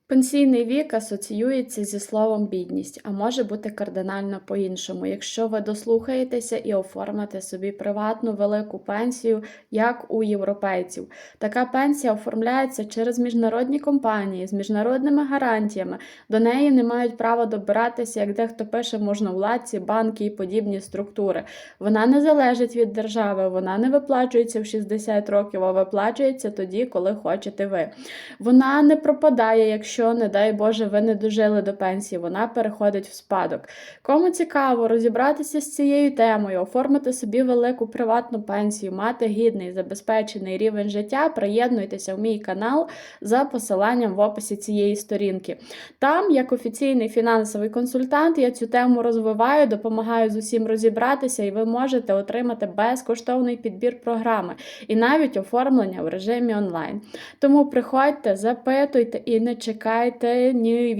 Пенсійний вік асоціюється зі словом бідність, а може бути кардинально по-іншому, якщо ви дослухаєтеся і оформите собі приватну велику пенсію, як у європейців. Така пенсія оформляється через міжнародні компанії з міжнародними гарантіями. До неї не мають права добиратися, як дехто пише, можновладці, банки і подібні структури. Вона не залежить від держави, вона не виплачується в 60 років, а виплачується тоді, коли хочете ви. Вона не пропадає, якщо, не дай Боже, ви не дожили до пенсії, вона переходить в спадок. Кому цікаво розібратися з цією темою, оформити собі велику приватну пенсію, мати гідний, забезпечений рівень життя, приєднуйтеся в мій канал за посиланням в описі цієї сторінки. Там, як офіційний фінансовий консультант, я цю тему розвиваю, допомагаю з усім розібратися, і ви можете отримати безкоштовний підбір програми і навіть оформлення в режимі онлайн. Тому приходьте, запитуйте і не чекайте ні в